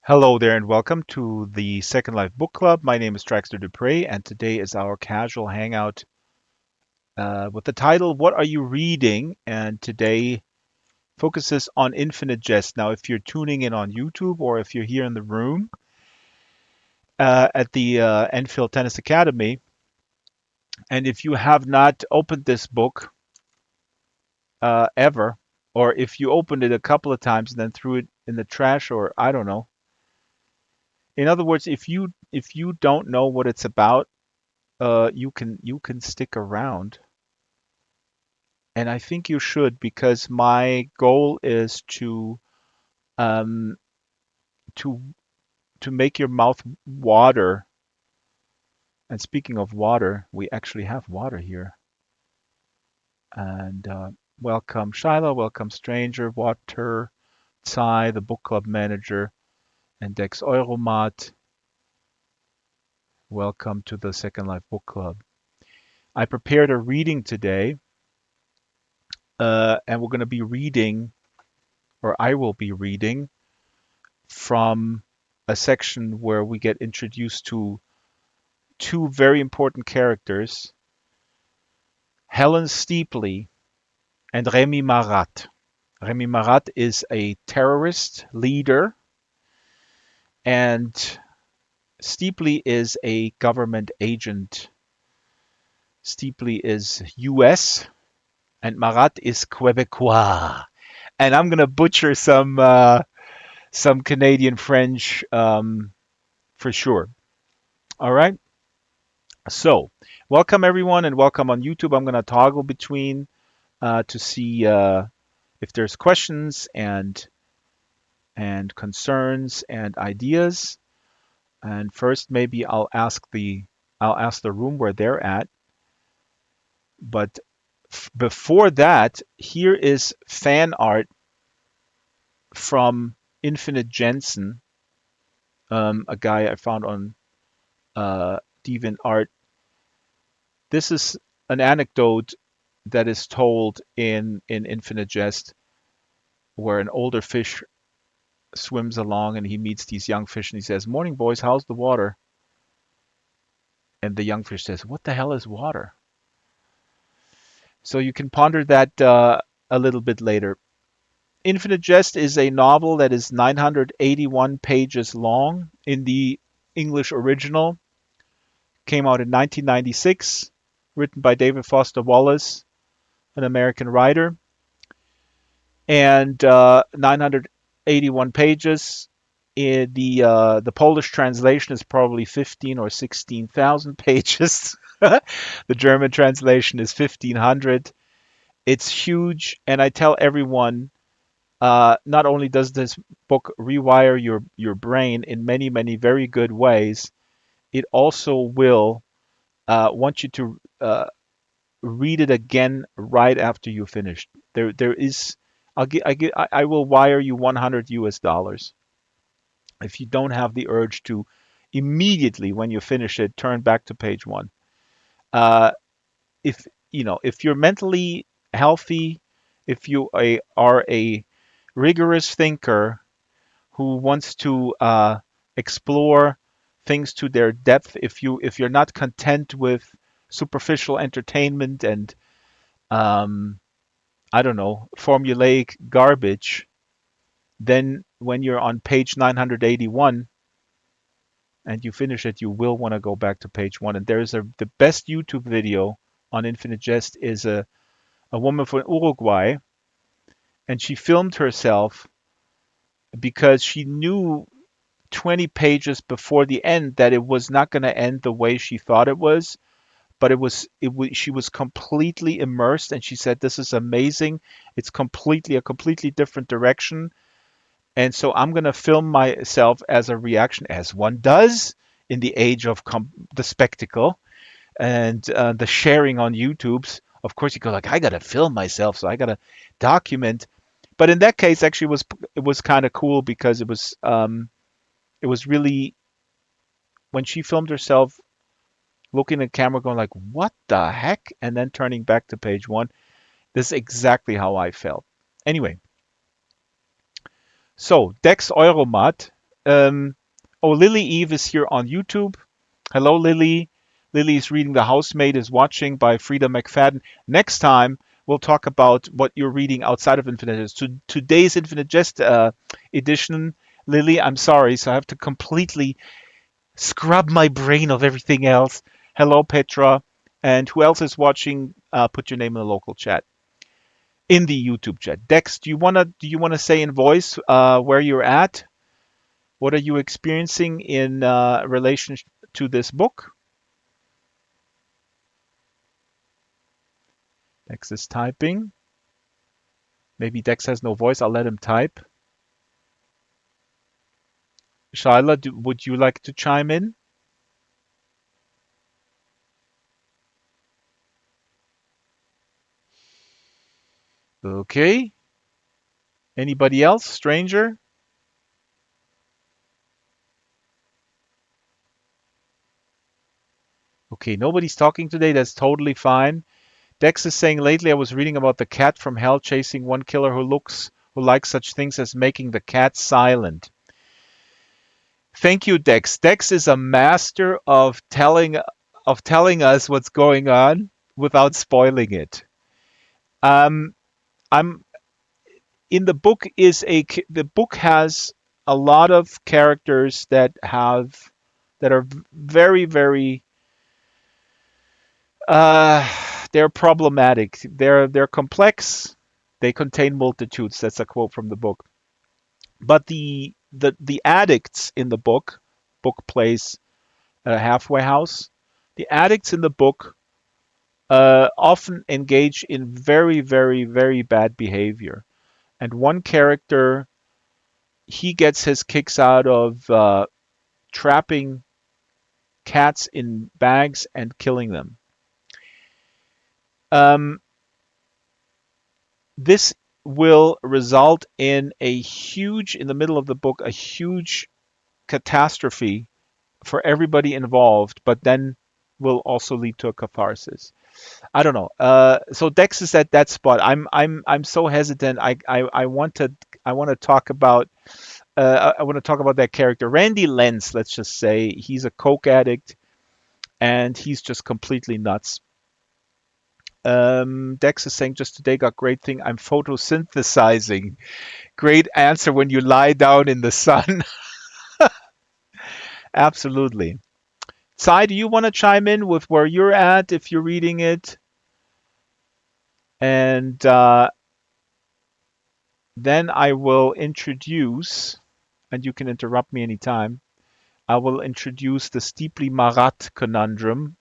Hello there and welcome to the Second Life Book Club. My name is Draxtor Dupre and today is our casual hangout with the title, What Are You Reading? And today focuses on Infinite Jest. Now, if you're tuning in on YouTube or if you're here in the room at the Enfield Tennis Academy, and if you have not opened this book ever, or if you opened it a couple of times and then threw it in the trash, or I don't know. In other words, if you don't know what it's about, you can stick around, and I think you should because my goal is um, to to make your mouth water. And speaking of water, we actually have water here. And welcome Shyla, welcome Stranger, Water, Sigh, the book club manager, and Dex Euromat. Welcome to the Second Life Book Club. I prepared a reading today, and we're going to be reading, or I will be reading from a section where we get introduced to two very important characters, Helen Steepley and Remy Marat. Remy Marat is a terrorist leader, and Steepley is a government agent. Steepley is US, and Marat is Quebecois. And I'm gonna butcher some Canadian French for sure. All right. So, welcome everyone and welcome on YouTube. I'm going to toggle between to see if there's questions and concerns and ideas. And first, maybe I'll ask the room where they're at. But before that, here is fan art from Infinite Jensen, a guy I found on DeviantArt. This is an anecdote that is told in Infinite Jest, where an older fish swims along and he meets these young fish and he says, "Morning, boys, how's the water?" And the young fish says, "What the hell is water?" So you can ponder that a little bit later. Infinite Jest is a novel that is 981 pages long in the English original. Came out in 1996, written by David Foster Wallace, an American writer, and 981 pages. The Polish translation is probably 15 or 16,000 pages. The German translation is 1,500. It's huge, and I tell everyone, not only does this book rewire your brain in many, many very good ways, it also will want you to read it again right after you finish. There is, I will wire you 100 US dollars if you don't have the urge to immediately when you finish it turn back to page one. Uh, if you're mentally healthy, if you are a rigorous thinker who wants to explore things to their depth, if you're not content with superficial entertainment and I don't know, formulaic garbage, then when you're on page 981 and you finish it, you will want to go back to page one. And the best YouTube video on Infinite Jest is a woman from Uruguay, and she filmed herself because she knew 20 pages before the end that it was not going to end the way she thought it was, but she was completely immersed, and she said, "This is amazing. It's a completely different direction." And so I'm going to film myself as a reaction, as one does in the age of the spectacle and the sharing on YouTube's. Of course, you go like, I got to film myself, so I got to document. But in that case, actually, it was kind of cool because it was really when she filmed herself looking at the camera, going like, "What the heck?" and then turning back to page one. This is exactly how I felt. Anyway, so Dex Euromat Um, oh, Lily Eve is here on YouTube. Hello, Lily. Lily is reading The Housemaid is Watching by Frida McFadden. Next time, we'll talk about what you're reading outside of Infinite Jest. Today's Infinite Jest edition, Lily, I'm sorry, so I have to completely scrub my brain of everything else. Hello, Petra. And who else is watching? Put your name in the local chat, in the YouTube chat. Dex, do you wanna say in voice where you're at? What are you experiencing in relation to this book? Dex is typing. Maybe Dex has no voice. I'll let him type. Shyla, would you like to chime in? Okay. Anybody else? Stranger? Okay, nobody's talking today. That's totally fine. Dex is saying lately I was reading about the cat from hell chasing one killer who likes such things as making the cat silent. Thank you, Dex. Dex is a master of telling us what's going on without spoiling it. Um, I'm in the book has a lot of characters that are very very uh, they're problematic. They're complex. They contain multitudes. That's a quote from the book. But the addicts in the book plays a halfway house. The addicts in the book often engage in very, very, very bad behavior. And one character, he gets his kicks out of trapping cats in bags and killing them. Um, this will result in the middle of the book, a huge catastrophe for everybody involved, but then will also lead to a catharsis. I don't know. So Dex is at that spot. I'm so hesitant. I want to talk about that character, Randy Lenz. Let's just say he's a coke addict and he's just completely nuts. Dex is saying just today got great thing. I'm photosynthesizing. Great answer when you lie down in the sun. Absolutely. Sai, do you want to chime in with where you're at if you're reading it? And then I will introduce, and you can interrupt me anytime. I will introduce the Steeply Marat conundrum.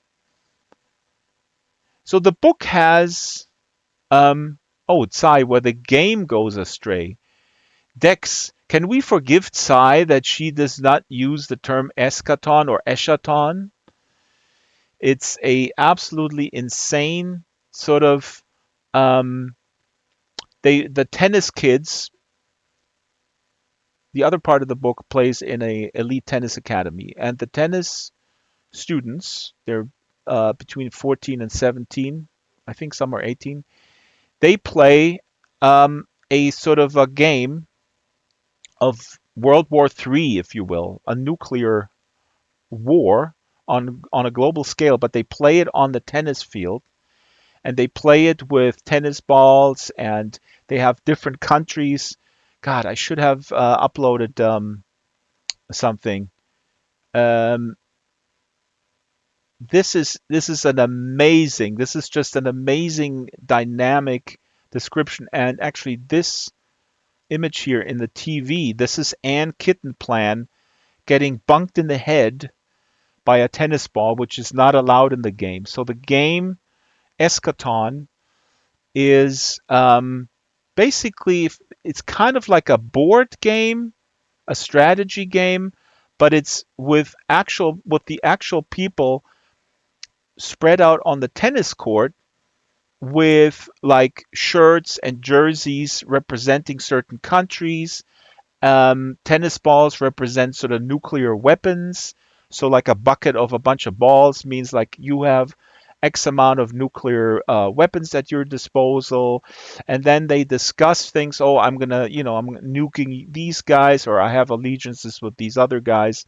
So the book has, Tsai, where the game goes astray. Dex, can we forgive Tsai that she does not use the term eschaton or eschaton? It's a absolutely insane sort of the tennis kids. The other part of the book plays in a elite tennis academy, and the tennis students, they're between 14 and 17, I think some are 18. They play a sort of a game of World War III, if you will, a nuclear war on a global scale, but they play it on the tennis field and they play it with tennis balls and they have different countries. God, I should have uploaded something. Um, this is just an amazing dynamic description. And actually, this image here in the TV, this is Ann Kittenplan getting bunked in the head by a tennis ball, which is not allowed in the game. So the game Eschaton is basically it's kind of like a board game, a strategy game, but it's with the actual people spread out on the tennis court with like shirts and jerseys representing certain countries. Tennis balls represent sort of nuclear weapons. So like a bucket of a bunch of balls means like you have X amount of nuclear weapons at your disposal, and then they discuss things. Oh, I'm gonna, I'm nuking these guys, or I have allegiances with these other guys,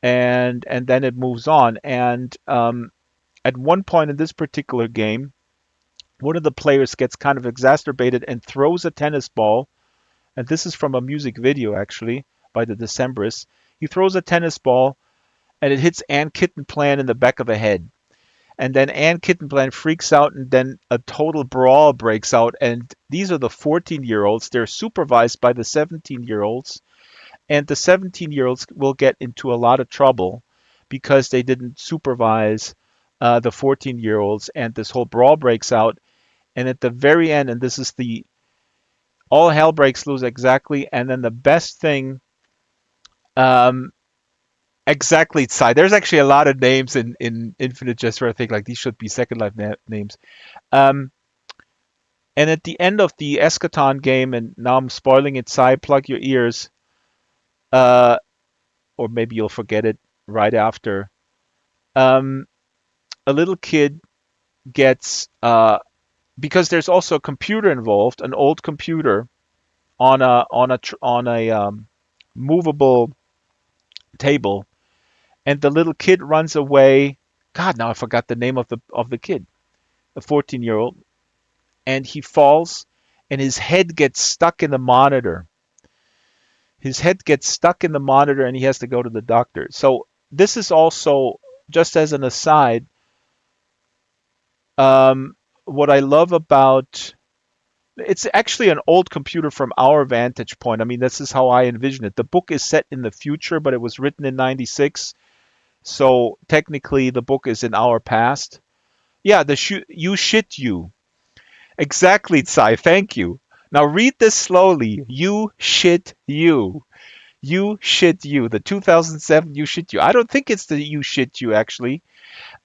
and then it moves on. And at one point in this particular game, one of the players gets kind of exacerbated and throws a tennis ball, and this is from a music video actually by the Decemberists. He throws a tennis ball, and it hits Ann Kittenplan in the back of the head. And then Ann Kittenplan freaks out, and then a total brawl breaks out. And these are the 14-year-olds. They're supervised by the 17-year-olds. And the 17-year-olds will get into a lot of trouble because they didn't supervise the 14-year-olds. And this whole brawl breaks out. And at the very end, and this is the all hell breaks loose exactly. And then the best thing, exactly, Sigh. There's actually a lot of names in Infinite Jest where I think like these should be Second Life names. Um, and at the end of the Eschaton game, and now I'm spoiling it, Sigh, plug your ears, uh, or maybe you'll forget it right after. Um, a little kid gets, because there's also a computer involved, an old computer on a movable table, and the little kid runs away. God, now I forgot the name of the kid, the 14-year-old, and he falls, and his head gets stuck in the monitor. His head gets stuck in the monitor, and he has to go to the doctor. So this is also, just as an aside, what I love about it's actually an old computer from our vantage point. I mean, this is how I envision it. The book is set in the future, but it was written in 96. So technically, the book is in our past. Yeah, you shit you. Exactly, Tsai. Thank you. Now read this slowly. You shit you. You shit you. The 2007 you shit you. I don't think it's the you shit you actually,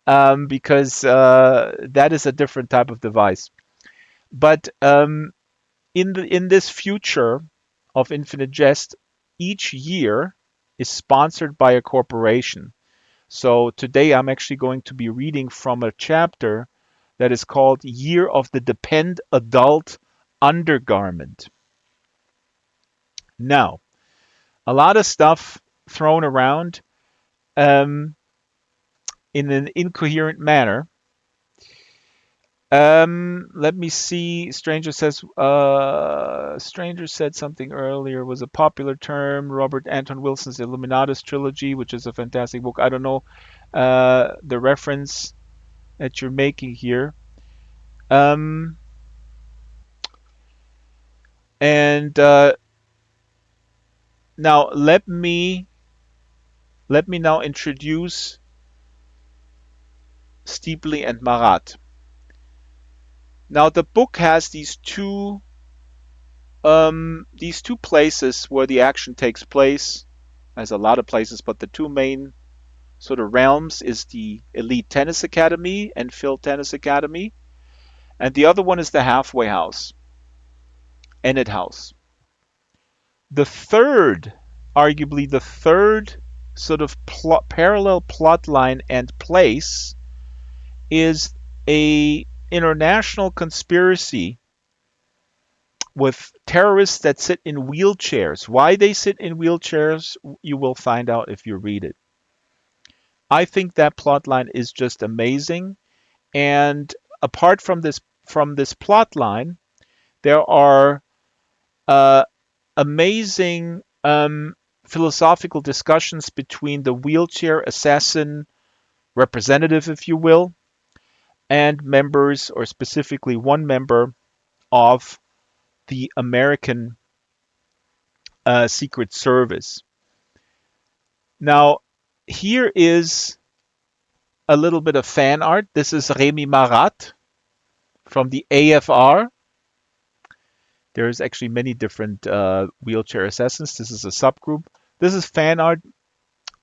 because that is a different type of device. But in this future of Infinite Jest, each year is sponsored by a corporation. So today I'm actually going to be reading from a chapter that is called Year of the Depend Adult Undergarment. Now, a lot of stuff thrown around in an incoherent manner. Let me see. Stranger said something earlier was a popular term. Robert Anton Wilson's Illuminatus trilogy, which is a fantastic book. I don't know the reference that you're making here. And now let me now introduce Steepley and Marat. Now the book has these two places where the action takes place. There's a lot of places, but the two main sort of realms is the Elite Tennis Academy and Phil Tennis Academy, and the other one is the Halfway House, Enid House. The third, arguably the third sort of parallel plot line and place is a international conspiracy with terrorists that sit in wheelchairs. Why they sit in wheelchairs, you will find out if you read it. I think that plot line is just amazing. And apart from this plot line, there are amazing philosophical discussions between the wheelchair assassin representative, if you will, and members, or specifically one member of the American Secret Service. Now, here is a little bit of fan art. This is Remy Marat from the AFR. There's actually many different wheelchair assassins. This is a subgroup. This is fan art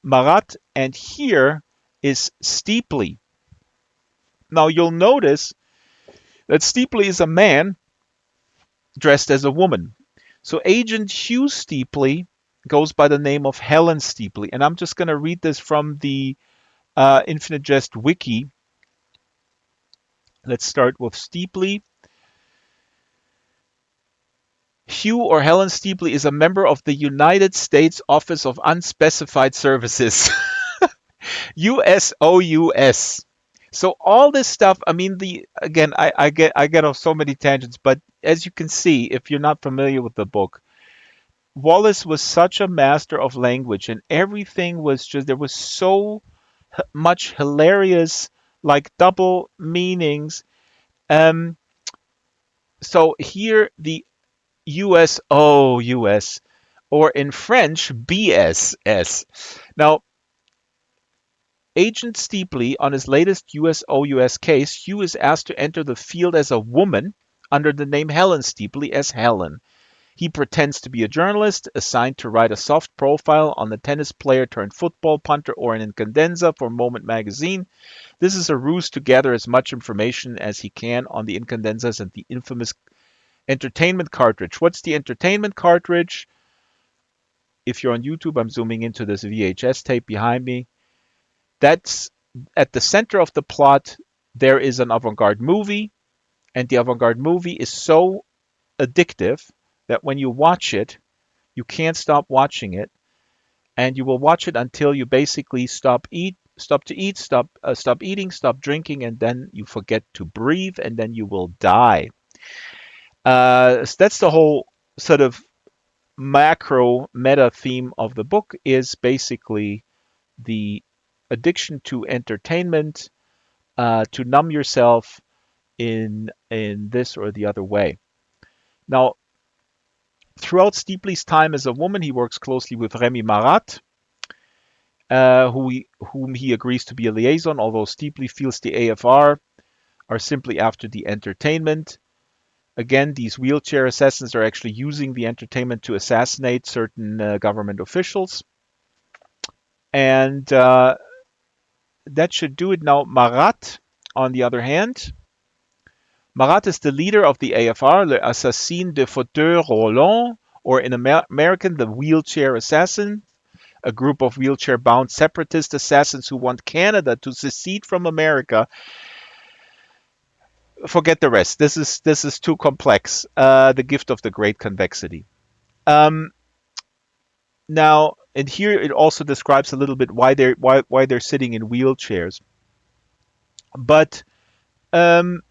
Marat, and here is Steepley. Now you'll notice that Steepley is a man dressed as a woman. So Agent Hugh Steepley goes by the name of Helen Steepley. And I'm just going to read this from the Infinite Jest wiki. Let's start with Steeply. Hugh or Helen Steeply is a member of the United States Office of Unspecified Services, USOUS. So all this stuff, I mean, the again, I get off so many tangents, but as you can see, if you're not familiar with the book, Wallace was such a master of language, and everything was just there was so much hilarious, like double meanings. Um, so here the USOUS, or in French BSS. Now, Agent Steeply, on his latest USOUS case, Hugh is asked to enter the field as a woman under the name Helen Steeply as Helen. He pretends to be a journalist assigned to write a soft profile on the tennis player turned football punter or an incandenza for Moment magazine. This is a ruse to gather as much information as he can on the incandenzas and the infamous entertainment cartridge. What's the entertainment cartridge? If you're on YouTube, I'm zooming into this VHS tape behind me. That's at the center of the plot. There is an avant-garde movie, and the avant-garde movie is so addictive that when you watch it, you can't stop watching it, and you will watch it until you basically stop eating, stop drinking, and then you forget to breathe, and then you will die. So that's the whole sort of macro meta theme of the book is basically the addiction to entertainment, to numb yourself in this or the other way. Now, throughout Steeply's time as a woman, he works closely with Remy Marat, whom he agrees to be a liaison, although Steeply feels the AFR are simply after the entertainment. Again, these wheelchair assassins are actually using the entertainment to assassinate certain government officials. And that should do it. Now, Marat, on the other hand, Marat is the leader of the AFR, Le Assassin de Fauteuil Roulant, or in American, the Wheelchair Assassin, a group of wheelchair-bound separatist assassins who want Canada to secede from America. Forget the rest. This is too complex. The gift of the great convexity. Um, Now, and here it also describes a little bit why they're sitting in wheelchairs. But um,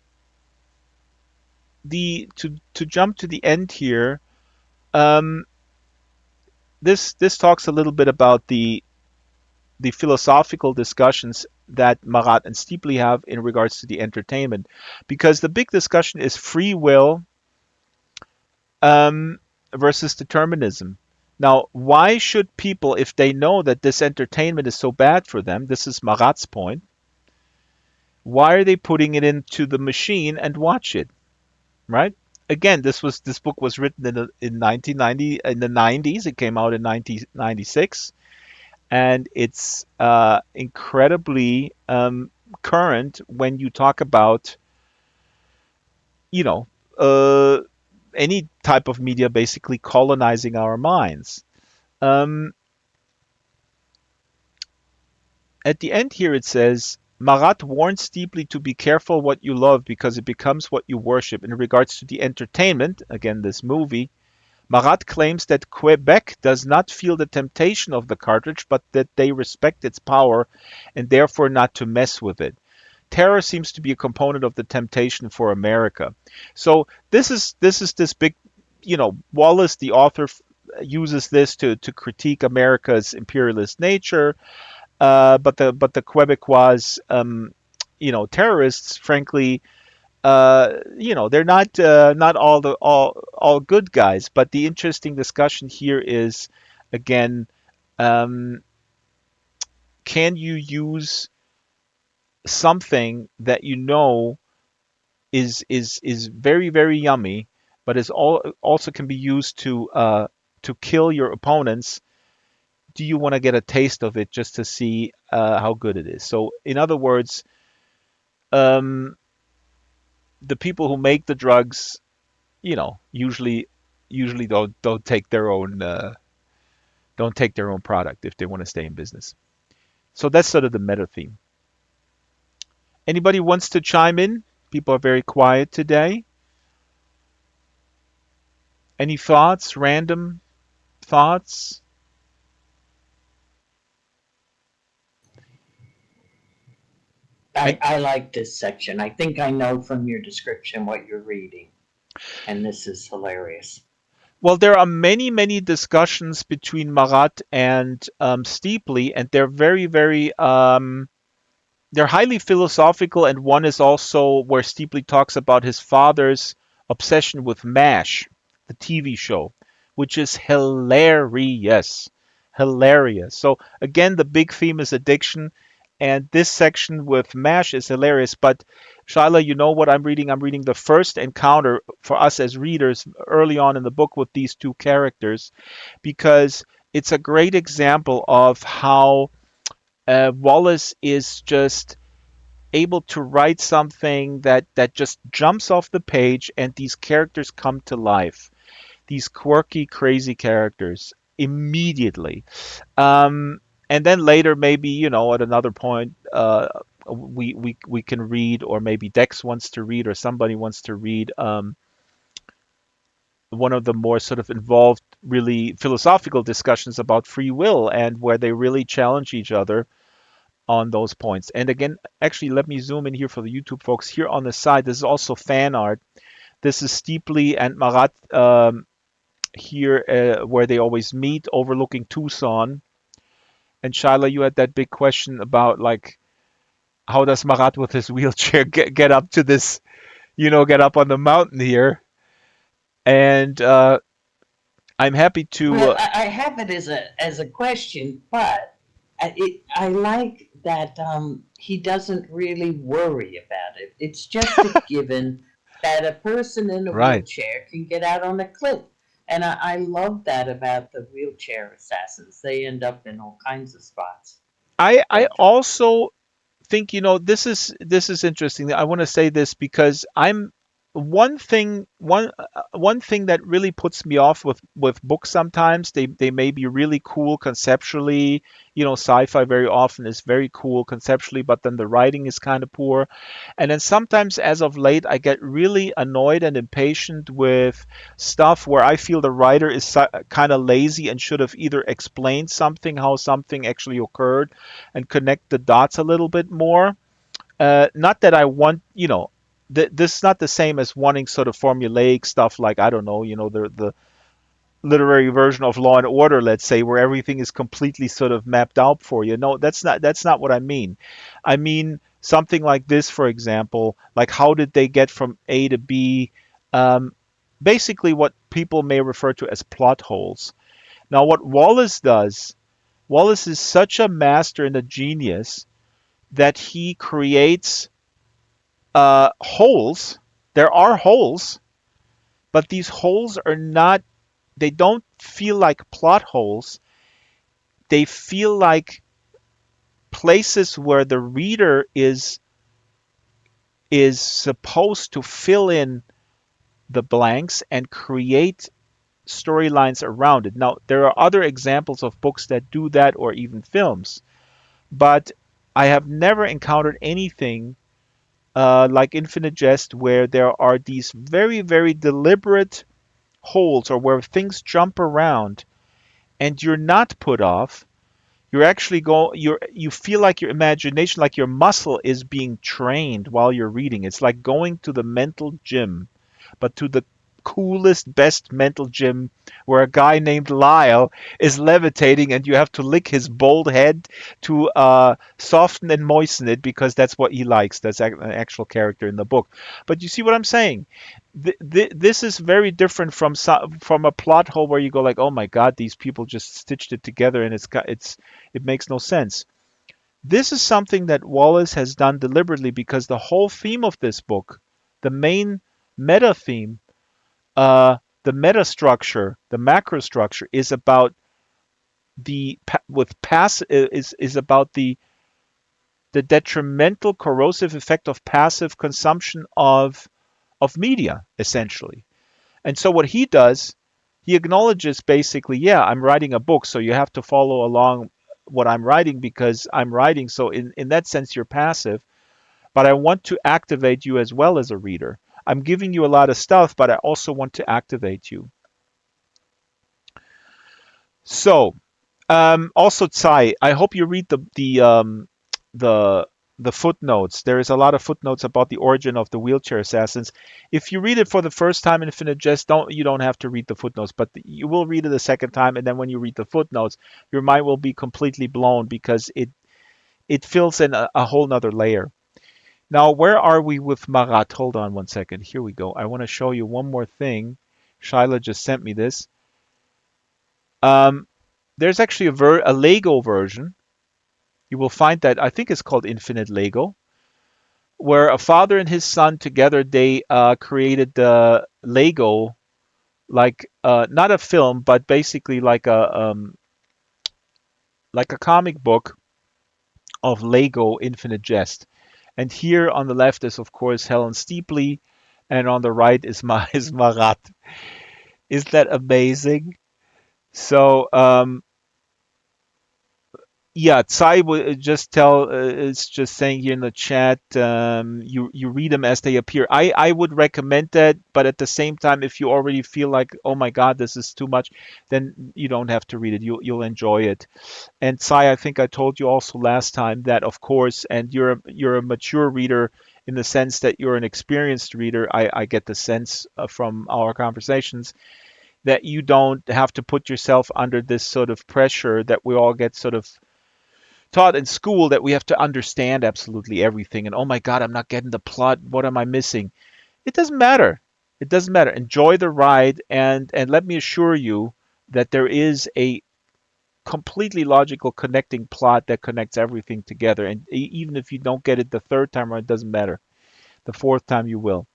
the to jump to the end here, um, this talks a little bit about the philosophical discussions that Marat and Steeply have in regards to the entertainment, because the big discussion is free will um, versus determinism. Now, why should people, if they know that this entertainment is so bad for them, this is Marat's point, why are they putting it into the machine and watch it, right? Again, this book was written in 1990 in the 90s. It came out in 1996, and it's incredibly current when you talk about you know uh, any type of media basically colonizing our minds. Um, at the end here it says Marat warns deeply to be careful what you love because it becomes what you worship. In regards to the entertainment, again this movie, Marat claims that Quebec does not feel the temptation of the cartridge, but that they respect its power and therefore not to mess with it. Terror seems to be a component of the temptation for America. So this is this big, Wallace, the author, uses this to critique America's imperialist nature, but the Quebecois, terrorists, frankly, they're not all good guys. But the interesting discussion here is, again, um, can you use something that is very very yummy, but also can be used to kill your opponents? Do you want to get a taste of it just to see how good it is? So, in other words, um, the people who make the drugs, usually don't take their own product if they want to stay in business. So that's sort of the meta theme. Anybody wants to chime in? People are very quiet today. Any thoughts? Random thoughts? I, And I like this section. I think I know from your description what you're reading, and this is hilarious. well, there are many, many discussions between Marat and Steeply, and they're very, very they're highly philosophical, and one is also where Steeply talks about his father's obsession with MASH, the TV show, which is hilarious. Hilarious. So again, the big theme is addiction, and this section with MASH is hilarious. But Shyla, you know what I'm reading? I'm reading the first encounter for us as readers early on in the book with these two characters because it's a great example of how Wallace is just able to write something that just jumps off the page and these characters come to life. These quirky, crazy characters immediately. And then later, maybe at another point, we can read, or maybe Dex wants to read, or somebody wants to read one of the more sort of involved, really philosophical discussions about free will and where they really challenge each other on those points. And again, actually, let me zoom in here for the YouTube folks. Here on the side, this is also fan art. This is Steeply and Marat here where they always meet overlooking Tucson. And Shyla, you had that big question about like, how does Marat with his wheelchair get up to this, get up on the mountain here? And I'm happy to, Well, I have it as a question, but I like that he doesn't really worry about it. It's just a given that a person in a right. wheelchair can get out on a cliff, and I love that about the wheelchair assassins. They end up in all kinds of spots. I But also think this is interesting. I want to say this because I'm one thing that really puts me off with books sometimes. They may be really cool conceptually. Sci-fi very often is very cool conceptually, but then the writing is kind of poor. And then sometimes, as of late, I get really annoyed and impatient with stuff where I feel the writer is kind of lazy and should have either explained something, how something actually occurred, and connect the dots a little bit more. Not that I want, this is not the same as wanting sort of formulaic stuff like, I don't know, the literary version of Law and Order, let's say, where everything is completely sort of mapped out for you. No, that's not what I mean. I mean something like this, for example, like how did they get from A to B? Um, Basically, what people may refer to as plot holes. Now, what Wallace does, Wallace is such a master and a genius that he creates holes. There are holes, but these holes are not, they don't feel like plot holes. They feel like places where the reader is supposed to fill in the blanks and create storylines around it. Now, there are other examples of books that do that or even films, but I have never encountered anything like Infinite Jest where there are these very, very deliberate holes or where things jump around and you're not put off. You're actually you feel like your imagination, like your muscle is being trained while you're reading. It's like going to the mental gym, but to the coolest, best mental gym where a guy named Lyle is levitating and you have to lick his bald head to soften and moisten it because that's what he likes. That's an actual character in the book. But you see what I'm saying? This is very different from a plot hole where you go like, oh my god, these people just stitched it together and it makes no sense. This is something that Wallace has done deliberately because the whole theme of this book, the main meta theme, the meta structure, the macro structure, is about the with pass is about the detrimental corrosive effect of passive consumption of media essentially. And so what he does, he acknowledges basically, yeah, I'm writing a book, so you have to follow along what I'm writing because I'm writing. So in that sense, you're passive. but I want to activate you as well as a reader. I'm giving you a lot of stuff, but I also want to activate you. So, also, Tsai, I hope you read the the footnotes. There is a lot of footnotes about the origin of the wheelchair assassins. If you read it for the first time in Infinite Jest, don't have to read the footnotes, but you will read it a second time, and then when you read the footnotes, your mind will be completely blown because it fills in a whole nother layer. Now, where are we with Marat? Hold on one second. Here we go. I want to show you one more thing. Shyla just sent me this. Um, there's actually a Lego version. You will find that I think it's called Infinite Lego, where a father and his son together they created the Lego, like not a film, but basically like a comic book of Lego Infinite Jest. And here on the left is of course Helen Steepley, and on the right is is Marat. Is that amazing? So yeah, Tsai would just tell is just saying here in the chat. You read them as they appear. I would recommend that, but at the same time, if you already feel like, oh my God, this is too much, then you don't have to read it. You'll enjoy it. And Tsai, I think I told you also last time that of course, and you're a mature reader in the sense that you're an experienced reader. I get the sense from our conversations that you don't have to put yourself under this sort of pressure that we all get sort of taught in school, that we have to understand absolutely everything. And oh my God, I'm not getting the plot. What am I missing? It doesn't matter. It doesn't matter. Enjoy the ride, and let me assure you that there is a completely logical connecting plot that connects everything together. And even if you don't get it the third time around, it doesn't matter. The fourth time you will.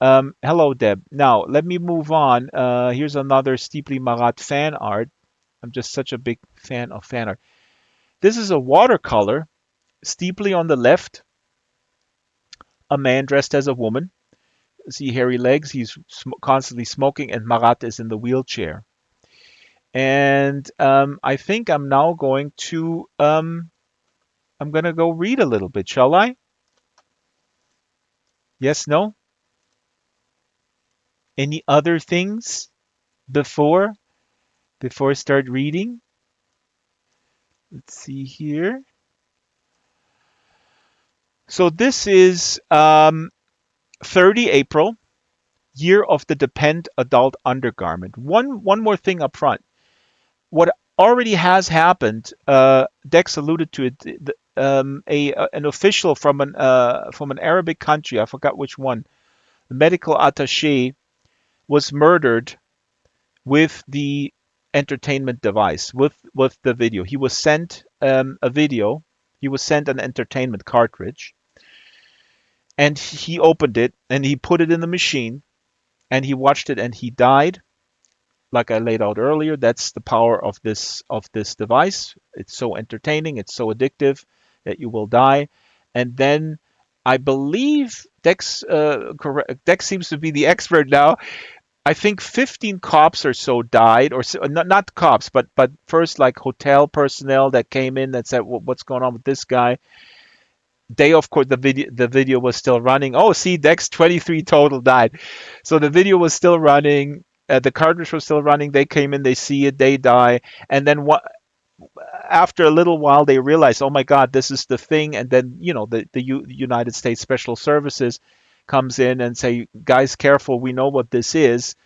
Hello, Deb. Now let me move on. Here's another Steeply Marat fan art. I'm just such a big fan of fan art. This is a watercolor. Steeply on the left, a man dressed as a woman. See hairy legs. He's constantly smoking, and Marat is in the wheelchair. And I think I'm now going to I'm gonna go read a little bit. Shall I? Yes, no? Any other things before I start reading? Let's see here. So this is 30 April, year of the Depend adult undergarment. One more thing up front. What already has happened, Dex alluded to it. An official from an Arabic country, I forgot which one, the medical attaché, was murdered with the entertainment device, with the video. He was sent a video. He was sent an entertainment cartridge, and he opened it and he put it in the machine, and he watched it, and he died. Like I laid out earlier, that's the power of this device. It's so entertaining, it's so addictive that you will die. And then I believe Dex seems to be the expert now. I think 15 cops or so died, or so, not cops, but first like hotel personnel that came in that said, "What's going on with this guy?" They, of course, the video was still running. Oh, see, Dex 23 total died. So the video was still running. The cartridge was still running. They came in, they see it, they die, and then after a little while, they realize, oh my God, this is the thing. And then the United States Special Services comes in and say, guys, careful, we know what this is.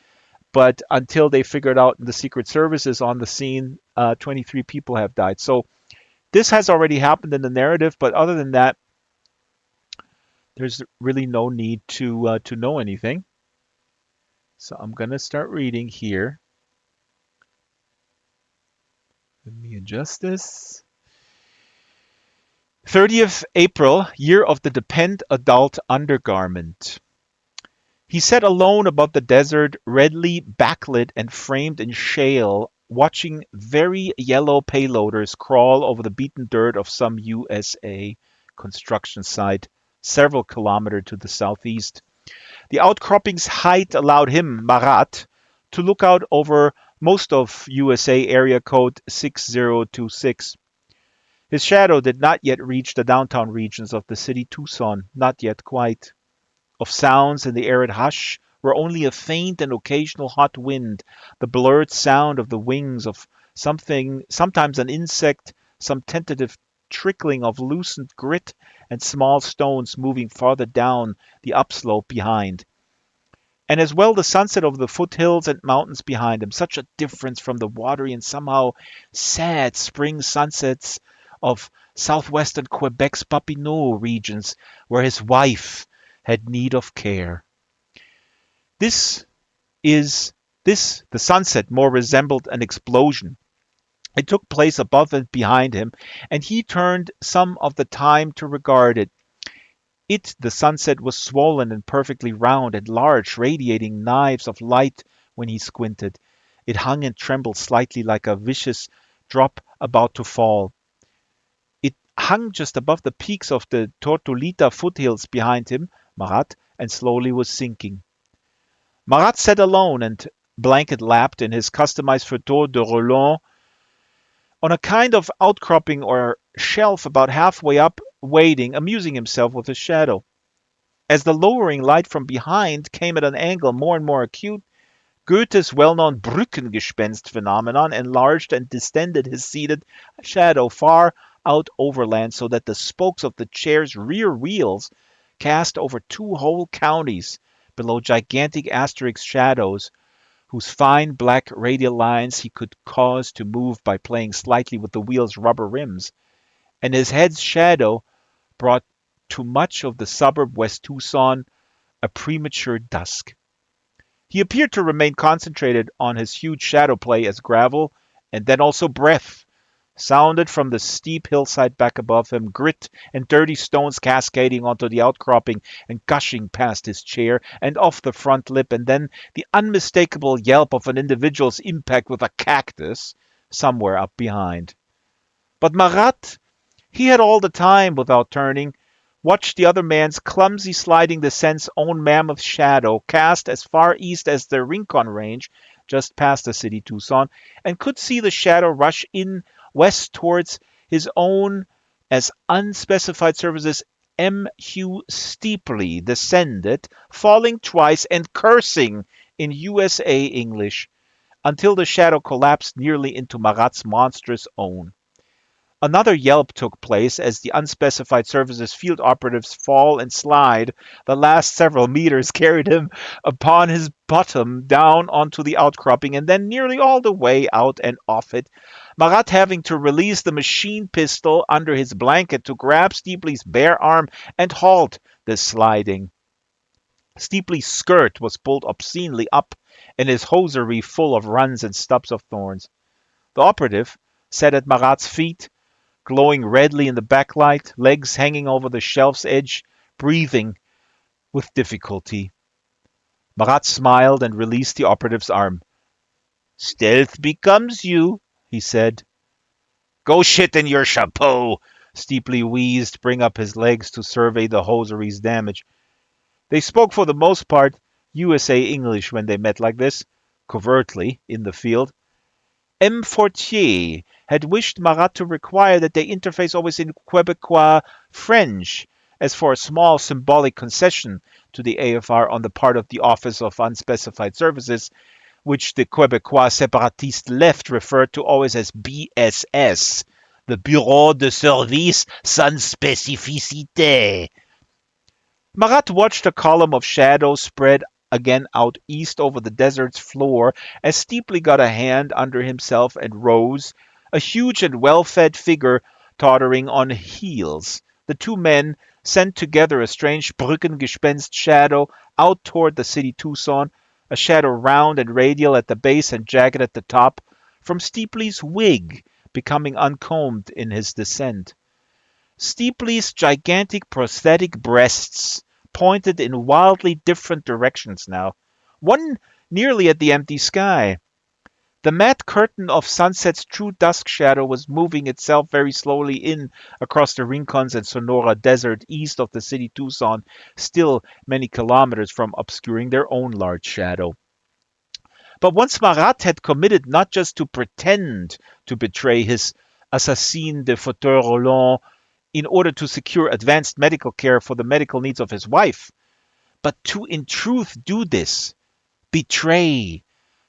But until they figured out the Secret Services on the scene, 23 people have died. So this has already happened in the narrative, but other than that, there's really no need to know anything. So I'm gonna start reading here. Let me adjust this. 30th April, year of the Depend adult undergarment. He sat alone above the desert, redly backlit and framed in shale, watching very yellow payloaders crawl over the beaten dirt of some USA construction site several kilometers to the southeast. The outcropping's height allowed him, Marat, to look out over most of USA area code 6026. His shadow did not yet reach the downtown regions of the city Tucson, not yet quite. Of sounds in the arid hush were only a faint and occasional hot wind, the blurred sound of the wings of something, sometimes an insect, some tentative trickling of loosened grit, and small stones moving farther down the upslope behind. And as well the sunset over the foothills and mountains behind him, such a difference from the watery and somehow sad spring sunsets of southwestern Quebec's Papineau regions, where his wife had need of care. This the sunset more resembled an explosion. It took place above and behind him, and he turned some of the time to regard it. The sunset, was swollen and perfectly round and large, radiating knives of light when he squinted. It hung and trembled slightly like a vicious drop about to fall. It hung just above the peaks of the Tortolita foothills behind him, Marat, and slowly was sinking. Marat sat alone and blanket lapped in his customized fauteuil de roulant on a kind of outcropping or shelf about halfway up, waiting, amusing himself with his shadow. As the lowering light from behind came at an angle more and more acute, Goethe's well-known Brückengespenst phenomenon enlarged and distended his seated shadow far out overland so that the spokes of the chair's rear wheels cast over two whole counties below gigantic asterisk shadows whose fine black radial lines he could cause to move by playing slightly with the wheel's rubber rims, and his head's shadow brought to much of the suburb West Tucson a premature dusk. He appeared to remain concentrated on his huge shadow play as gravel, and then also breath, sounded from the steep hillside back above him, grit and dirty stones cascading onto the outcropping and gushing past his chair and off the front lip, and then the unmistakable yelp of an individual's impact with a cactus somewhere up behind. But Marat, he had all the time, without turning, watched the other man's clumsy sliding descent's own mammoth shadow cast as far east as the Rincon Range, just past the city Tucson, and could see the shadow rush in west towards his own as unspecified services M. Hugh steeply descended, falling twice and cursing in USA English, until the shadow collapsed nearly into Marat's monstrous own. Another yelp took place as the unspecified services field operatives fall and slide. The last several meters carried him upon his bottom down onto the outcropping and then nearly all the way out and off it, Marat having to release the machine pistol under his blanket to grab Steeply's bare arm and halt the sliding. Steeply's skirt was pulled obscenely up and his hosiery full of runs and stubs of thorns. The operative sat at Marat's feet, glowing redly in the backlight, legs hanging over the shelf's edge, breathing with difficulty. Marat smiled and released the operative's arm. "Stealth becomes you," he said. "Go shit in your chapeau," Steeply wheezed, bring up his legs to survey the hosiery's damage. They spoke for the most part USA English when they met like this, covertly, in the field. M. Fortier had wished Marat to require that they interface always in Quebecois French, as for a small symbolic concession to the AFR on the part of the Office of Unspecified Services, which the Quebecois separatist left referred to always as BSS, the Bureau de Service Sans Spécificité. Marat watched a column of shadows spread again out east over the desert's floor as Steeply got a hand under himself and rose, a huge and well-fed figure tottering on heels. The two men sent together a strange Brückengespenst shadow out toward the city Tucson, a shadow round and radial at the base and jagged at the top, from Steeply's wig becoming uncombed in his descent. Steeply's gigantic prosthetic breasts pointed in wildly different directions now, one nearly at the empty sky. The matte curtain of sunset's true dusk shadow was moving itself very slowly in across the Rincons and Sonora desert east of the city Tucson, still many kilometers from obscuring their own large shadow. But once Marat had committed not just to pretend to betray his Assassin de Fauteuil Roulant, in order to secure advanced medical care for the medical needs of his wife. But to in truth do this, betray,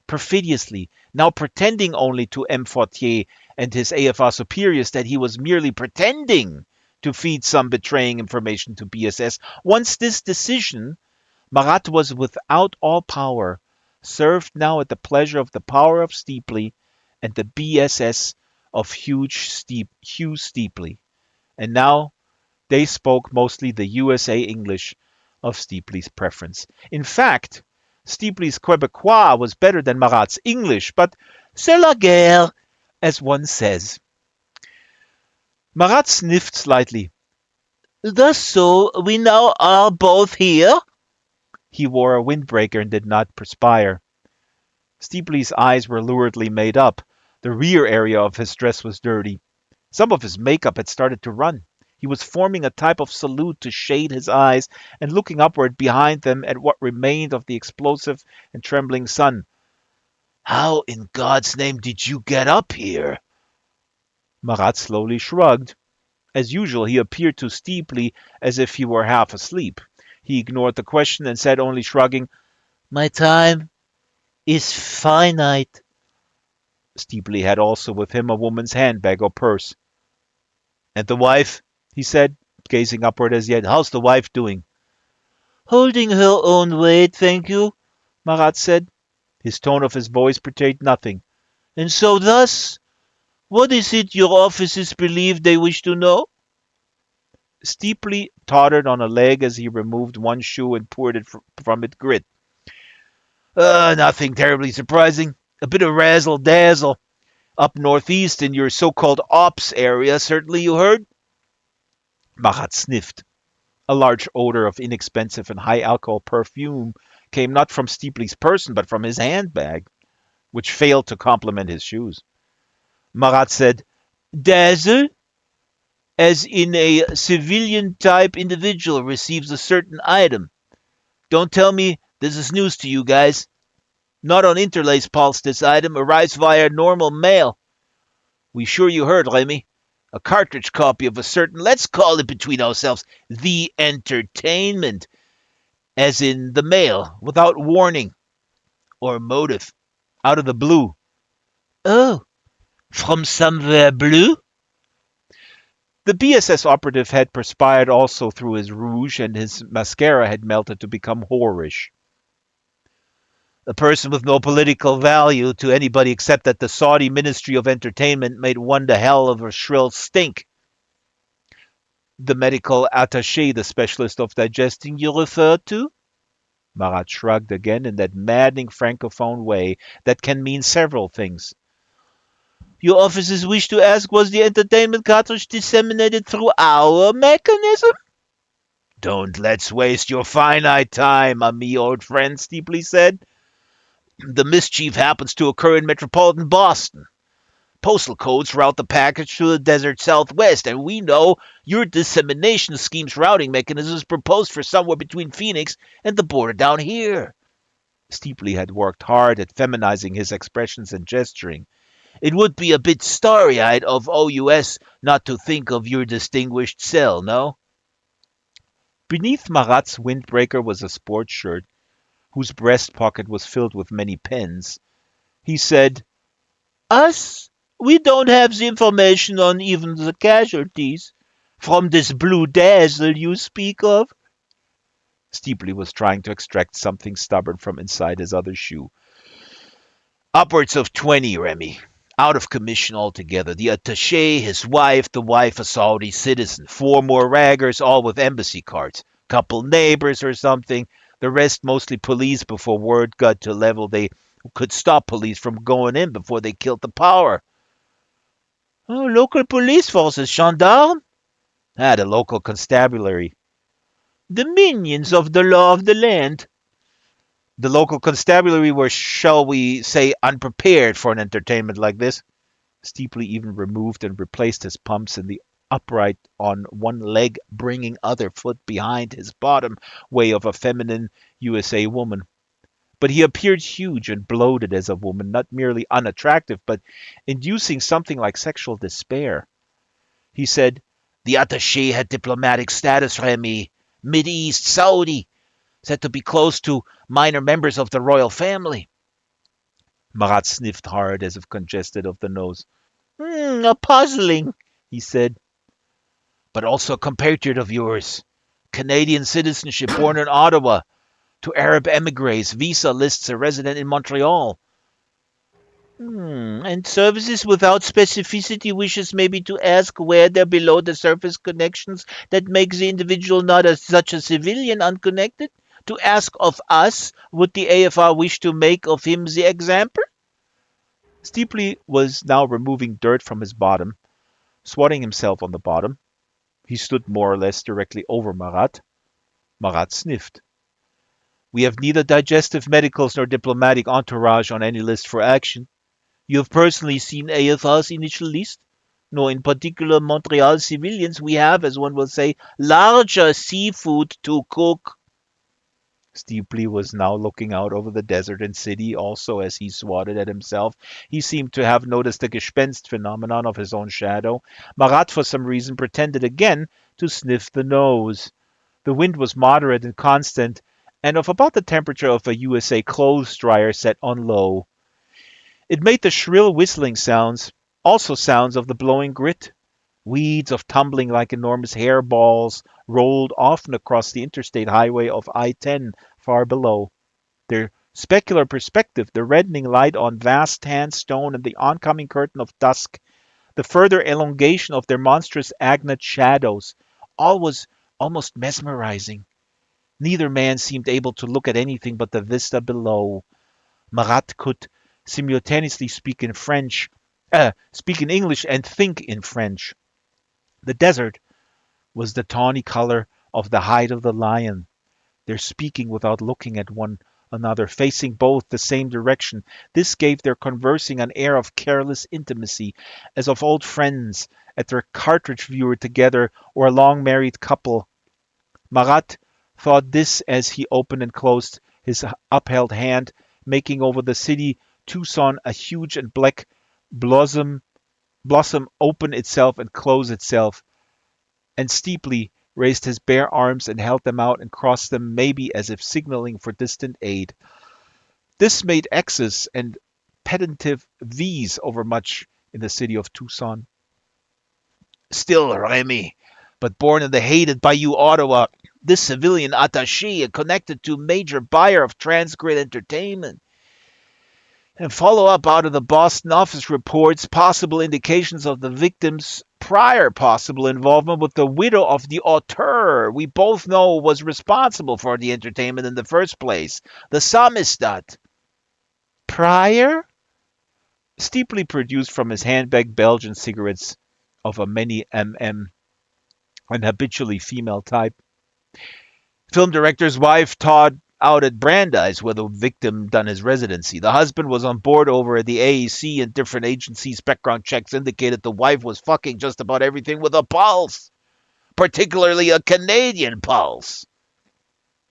perfidiously, now pretending only to M. Fortier and his AFR superiors that he was merely pretending to feed some betraying information to BSS. Once this decision, Marat was without all power, served now at the pleasure of the power of Steepley and the BSS of Hugh Steepley. And now they spoke mostly the USA English of Steepley's preference. In fact, Steepley's Quebecois was better than Marat's English, but c'est la guerre, as one says. Marat sniffed slightly. Thus so, we now are both here? He wore a windbreaker and did not perspire. Steepley's eyes were luridly made up. The rear area of his dress was dirty. Some of his makeup had started to run. He was forming a type of salute to shade his eyes and looking upward behind them at what remained of the explosive and trembling sun. How in God's name did you get up here? Marat slowly shrugged. As usual, he appeared to Steepley as if he were half asleep. He ignored the question and said, only shrugging, My time is finite. Steepley had also with him a woman's handbag or purse. And the wife? He said, gazing upward as yet. How's the wife doing? Holding her own weight, thank you, Marat said. His tone of his voice betrayed nothing. And so thus, what is it your officers believe they wish to know? Steepley tottered on a leg as he removed one shoe and poured it from it grit. Nothing terribly surprising. A bit of razzle-dazzle. Up northeast in your so-called ops area, certainly you heard? Marat sniffed. A large odor of inexpensive and high-alcohol perfume came not from Steepley's person, but from his handbag, which failed to complement his shoes. Marat said, Dazzle? As in a civilian-type individual receives a certain item. Don't tell me this is news to you guys. Not on Interlace Pulse, this item arrives via normal mail. We sure you heard, Remy. A cartridge copy of a certain, let's call it between ourselves, the entertainment, as in the mail, without warning or motive, out of the blue. Oh, from somewhere blue? The BSS operative had perspired also through his rouge, and his mascara had melted to become whorish. A person with no political value to anybody except that the Saudi Ministry of Entertainment made one the hell of a shrill stink. The medical attaché, the specialist of digesting, you refer to? Marat shrugged again in that maddening francophone way that can mean several things. Your officers wish to ask, was the entertainment cartridge disseminated through our mechanism? Don't let's waste your finite time, ami, old friend, Steepley said. The mischief happens to occur in metropolitan Boston. Postal codes route the package to the desert southwest, and we know your dissemination scheme's routing mechanism is proposed for somewhere between Phoenix and the border down here. Steepley had worked hard at feminizing his expressions and gesturing. It would be a bit starry-eyed of OUS not to think of your distinguished cell, no? Beneath Marat's windbreaker was a sports shirt, whose breast pocket was filled with many pens. He said, Us? We don't have the information on even the casualties. From this blue dazzle you speak of? Steepley was trying to extract something stubborn from inside his other shoe. Upwards of 20, Remy. Out of commission altogether. The attaché, his wife, the wife a Saudi citizen. 4 more raggers, all with embassy cards. Couple neighbors or something. The rest mostly police before word got to level they could stop police from going in before they killed the power. Oh, local police forces, gendarmes? The local constabulary. The minions of the law of the land. The local constabulary were, shall we say, unprepared for an entertainment like this. Steepley even removed and replaced his pumps in the upright on one leg, bringing other foot behind his bottom way of a feminine USA woman. but he appeared huge and bloated as a woman, not merely unattractive, but inducing something like sexual despair. He said, "The attaché had diplomatic status, Remy. Mid-East, Saudi, said to be close to minor members of the royal family." Marat sniffed hard as if congested of the nose. Puzzling, he said. "But also a compatriot of yours. Canadian citizenship, born in Ottawa, to Arab emigres, visa lists a resident in Montreal. And services without specificity wishes maybe to ask where there below the surface connections that make the individual not as such a civilian unconnected? To ask of us, would the AFR wish to make of him the example?" Steepley was now removing dirt from his bottom, swatting himself on the bottom. He stood more or less directly over Marat. Marat sniffed. "We have neither digestive medicals nor diplomatic entourage on any list for action. You have personally seen AFR's initial list? No, in particular Montreal civilians, we have, as one will say, larger seafood to cook." Steepley was now looking out over the desert and city also as he swatted at himself. He seemed to have noticed the Gespenst phenomenon of his own shadow. Marat, for some reason, pretended again to sniff the nose. The wind was moderate and constant, and of about the temperature of a USA clothes dryer set on low. It made the shrill whistling sounds, also sounds of the blowing grit. Weeds of tumbling like enormous hairballs rolled often across the interstate highway of I-10 far below. Their specular perspective, the reddening light on vast tan stone and the oncoming curtain of dusk, the further elongation of their monstrous agnate shadows, all was almost mesmerizing. Neither man seemed able to look at anything but the vista below. Marat could simultaneously speak in English and think in French. The desert was the tawny color of the hide of the lion. Their speaking without looking at one another, facing both the same direction. This gave their conversing an air of careless intimacy, as of old friends at their cartridge viewer together or a long married couple. Marat thought this as he opened and closed his upheld hand, making over the city Tucson a huge and black blossom open itself and close itself, and Steepley raised his bare arms and held them out and crossed them, maybe as if signaling for distant aid. This made X's and pedantive V's overmuch in the city of Tucson. "Still, Remy, but born in the hated Bayou Ottawa, this civilian attaché connected to major buyer of Transgrid Entertainment. And follow up out of the Boston office reports possible indications of the victim's prior possible involvement with the widow of the auteur we both know was responsible for the entertainment in the first place, the Samizdat." "Prior?" Steepley produced from his handbag Belgian cigarettes of a many mm, an habitually female type. "Film director's wife taught out at Brandeis, where the victim done his residency. The husband was on board over at the AEC, and different agencies' background checks indicated the wife was fucking just about everything with a pulse, particularly a Canadian pulse."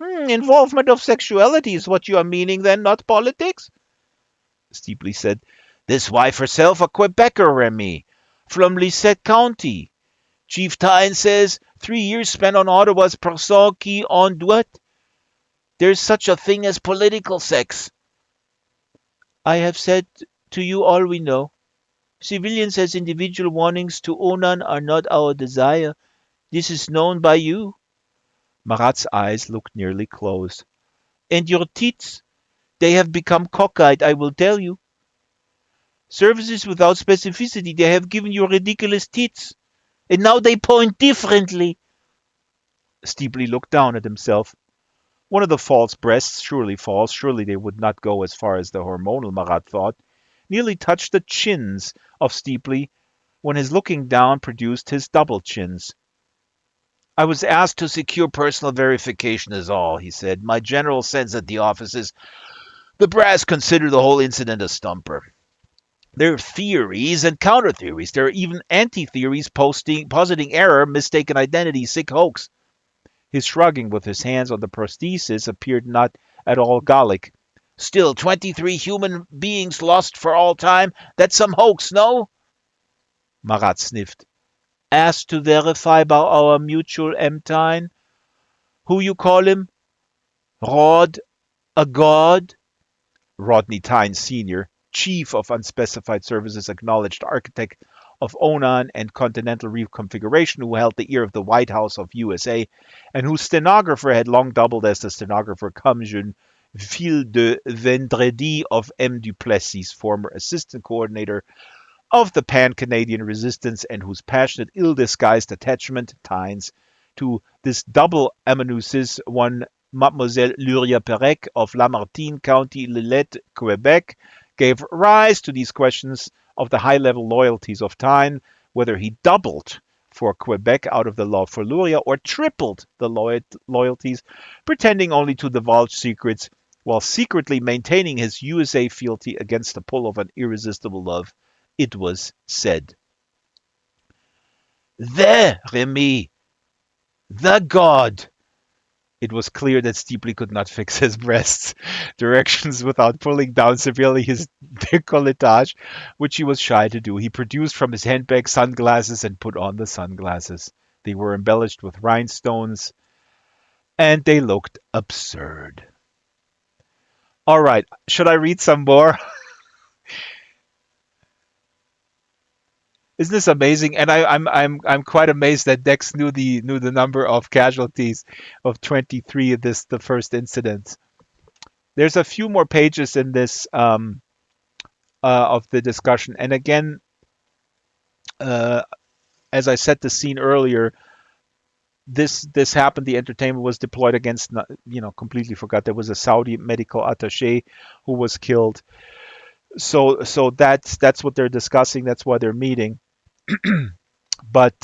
Involvement of sexuality is what you are meaning then, not politics?" Steepley said. "This wife herself a Quebecer, Remy, from Lisette County. Chief Tyne says 3 years spent on Ottawa's person qui en doit. There's such a thing as political sex." "I have said to you all we know. Civilians as individual warnings to Onan are not our desire. This is known by you." Marat's eyes looked nearly closed. "And your teeth? They have become cockeyed, I will tell you. Services without specificity, they have given you ridiculous teeth. And now they point differently." Steepley looked down at himself. One of the false breasts, surely false, surely they would not go as far as the hormonal, Marat thought, nearly touched the chins of Steepley when his looking down produced his double chins. "I was asked to secure personal verification is all," he said. "My general sense at the office is the brass consider the whole incident a stumper. There are theories and counter-theories. There are even anti-theories positing error, mistaken identity, sick hoax." His shrugging with his hands on the prosthesis appeared not at all Gallic. Still 23 human beings lost for all time? That's some hoax, no? Marat sniffed. Asked to verify by our mutual Emtine. Who you call him? Rod, a god? Rodney Tyne Sr., Chief of Unspecified Services, acknowledged architect of Onan and Continental Reconfiguration, who held the ear of the White House of USA, and whose stenographer had long doubled as the stenographer comme je fil de vendredi of M. Duplessis, former assistant coordinator of the Pan-Canadian Resistance, and whose passionate, ill-disguised attachment, Tynes, to this double amanuensis won Mademoiselle Luria Perec of Lamartine County, Lillette, Quebec, gave rise to these questions of the high-level loyalties of Tyne, whether he doubled for Quebec out of the love for Luria or tripled the loyalties, pretending only to divulge secrets while secretly maintaining his USA fealty against the pull of an irresistible love. It was said. The Remy, the god. It was clear that Steepley could not fix his breast's directions without pulling down severely his décolletage, which he was shy to do. He produced from his handbag sunglasses and put on the sunglasses. They were embellished with rhinestones, and they looked absurd. All right, should I read some more? Isn't this amazing? And I'm quite amazed that Dex knew the number of casualties of 23 of the first incident. There's a few more pages in this of the discussion, and again, uh, as I set the scene earlier, this happened. The entertainment was deployed against, completely forgot there was a Saudi medical attaché who was killed. So that's what they're discussing. That's why they're meeting. But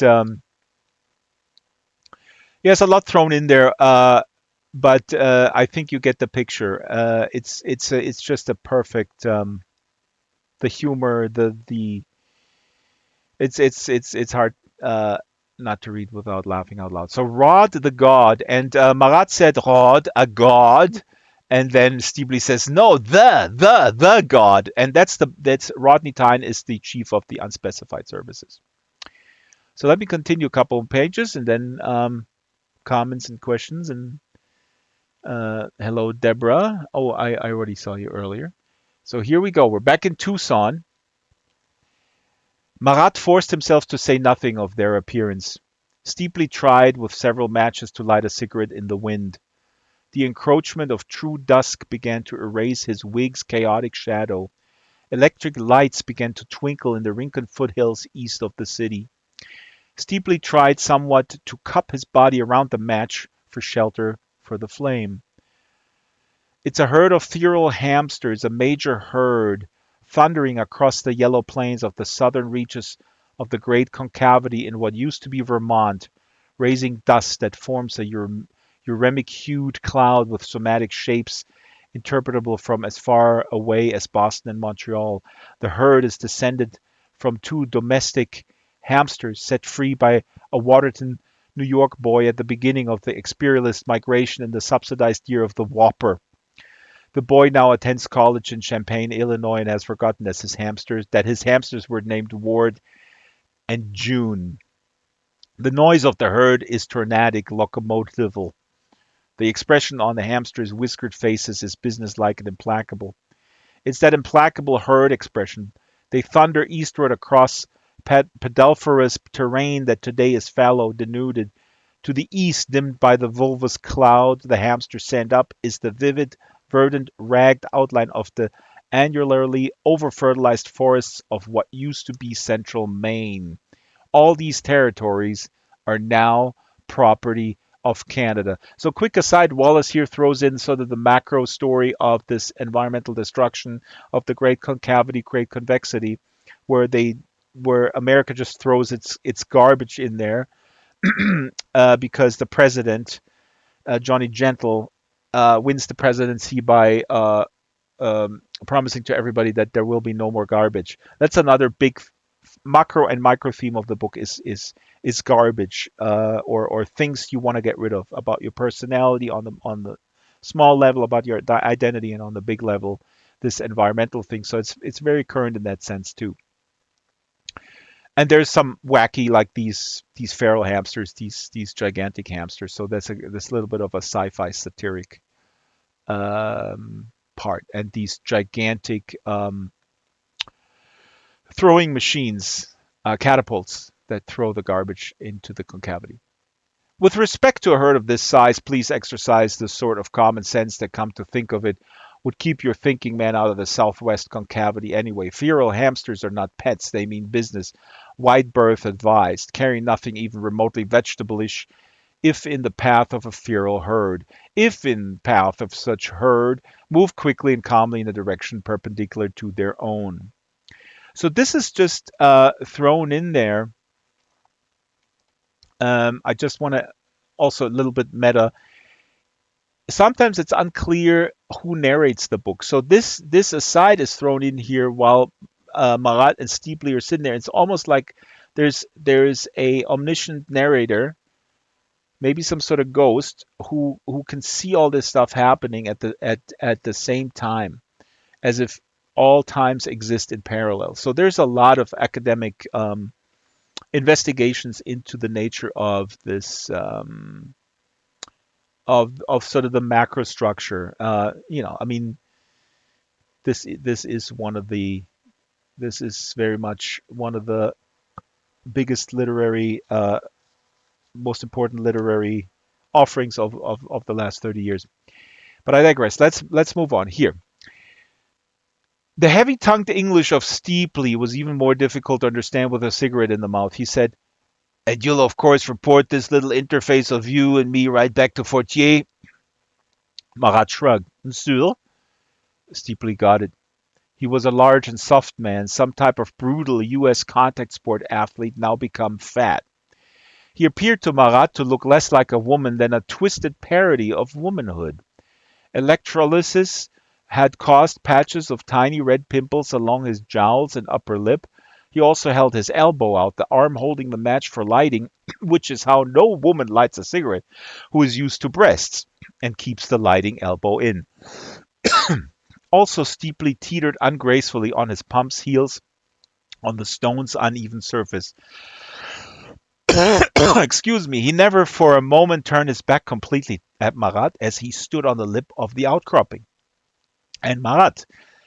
yes, a lot thrown in there. But I think you get the picture. It's just a perfect the humor, the it's hard not to read without laughing out loud. So Rod the god, and Marat said Rod a god, and then Steebley says no, the god, and that's Rodney Tyne is the chief of the unspecified services. So let me continue a couple of pages, and then comments and questions. And hello, Deborah. Oh, I already saw you earlier. So here we go. We're back in Tucson. Marat forced himself to say nothing of their appearance. Steeply tried with several matches to light a cigarette in the wind. The encroachment of true dusk began to erase his wig's chaotic shadow. Electric lights began to twinkle in the Rincon foothills east of the city. Steeply tried somewhat to cup his body around the match for shelter for the flame. It's a herd of feral hamsters, a major herd, thundering across the yellow plains of the southern reaches of the great concavity in what used to be Vermont, raising dust that forms a uremic-hued cloud with somatic shapes interpretable from as far away as Boston and Montreal. The herd is descended from two domestic hamsters set free by a Waterton, New York boy at the beginning of the imperialist migration in the subsidized year of the Whopper. The boy now attends college in Champaign, Illinois, and has forgotten that his hamsters were named Ward and June. The noise of the herd is tornadic, locomotival. The expression on the hamsters' whiskered faces is businesslike and implacable. It's that implacable herd expression. They thunder eastward across pedalferous terrain that today is fallow, denuded. To the east, dimmed by the volvulus cloud the hamsters send up, is the vivid, verdant, ragged outline of the annularly over-fertilized forests of what used to be central Maine. All these territories are now property of Canada. So quick aside, Wallace here throws in sort of the macro story of this environmental destruction of the great concavity, great convexity, where America just throws its garbage in there because the president, Johnny Gentle, wins the presidency by promising to everybody that there will be no more garbage. That's another big macro and micro theme of the book is garbage or things you want to get rid of about your personality on the small level about your identity, and on the big level, this environmental thing. So it's very current in that sense too. And there's some wacky like these feral hamsters, these gigantic hamsters. So that's this little bit of a sci-fi satiric part, and these gigantic throwing machines, catapults that throw the garbage into the concavity. With respect to a herd of this size, please exercise the sort of common sense that, come to think of it, would keep your thinking man out of the southwest concavity anyway. Feral hamsters are not pets, they mean business. Wide berth advised. Carry nothing even remotely vegetable-ish if in the path of a feral herd. If in path of such herd, move quickly and calmly in a direction perpendicular to their own. So this is just thrown in there. I just want to also a little bit meta. Sometimes it's unclear who narrates the book. So this aside is thrown in here while Marat and Steepley are sitting there. It's almost like there's a omniscient narrator, maybe some sort of ghost, who can see all this stuff happening at the same time, as if all times exist in parallel. So there's a lot of academic investigations into the nature of this of sort of the macro structure. I mean, this is one of the this is very much one of the biggest literary, most important literary offerings of the last 30 years. But I digress. Let's move on here. The heavy-tongued English of Steepley was even more difficult to understand with a cigarette in the mouth. He said, "And you'll of course report this little interface of you and me right back to Fortier." Marat shrugged. "Monsieur?" Steepley got it. He was a large and soft man, some type of brutal U.S. contact sport athlete now become fat. He appeared to Marat to look less like a woman than a twisted parody of womanhood. Electrolysis had caused patches of tiny red pimples along his jowls and upper lip. He also held his elbow out, the arm holding the match for lighting, which is how no woman lights a cigarette who is used to breasts, and keeps the lighting elbow in. Also steeply teetered ungracefully on his pump's heels on the stone's uneven surface. Excuse me, he never for a moment turned his back completely at Marat as he stood on the lip of the outcropping. And Marat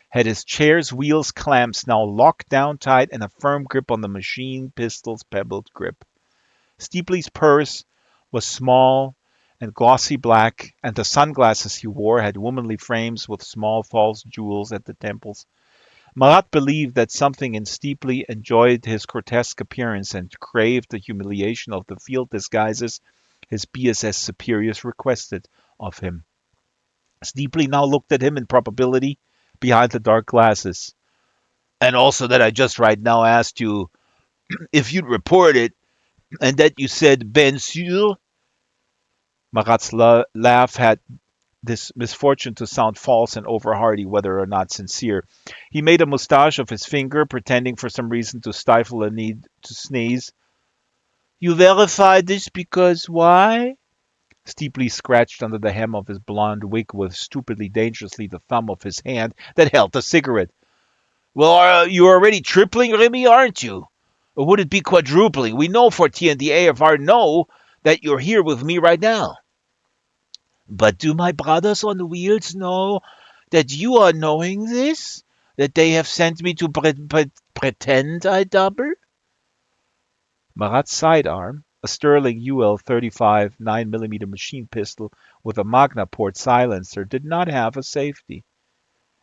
had his chair's wheels clamps now locked down tight and a firm grip on the machine pistol's pebbled grip. Steepley's purse was small and glossy black, and the sunglasses he wore had womanly frames with small false jewels at the temples. Marat believed that something in Steepley enjoyed his grotesque appearance and craved the humiliation of the field disguises his BSS superiors requested of him. Steepley now looked at him in probability behind the dark glasses. "And also that I just right now asked you if you'd report it, and that you said bien sûr." Marat's laugh had this misfortune to sound false and over-hearty, whether or not sincere. He made a moustache of his finger, pretending for some reason to stifle a need to sneeze. "You verify this because why?" Steeply scratched under the hem of his blond wig with stupidly dangerously the thumb of his hand that held the cigarette. "Well, you're already tripling, Remy, aren't you? Or would it be quadrupling? We know Fortier and the AFR know that you're here with me right now." "But do my brothers on the wheels know that you are knowing this? That they have sent me to pretend I double?" Marat's sidearm, a Sterling UL 35 9mm machine pistol with a Magna port silencer, did not have a safety.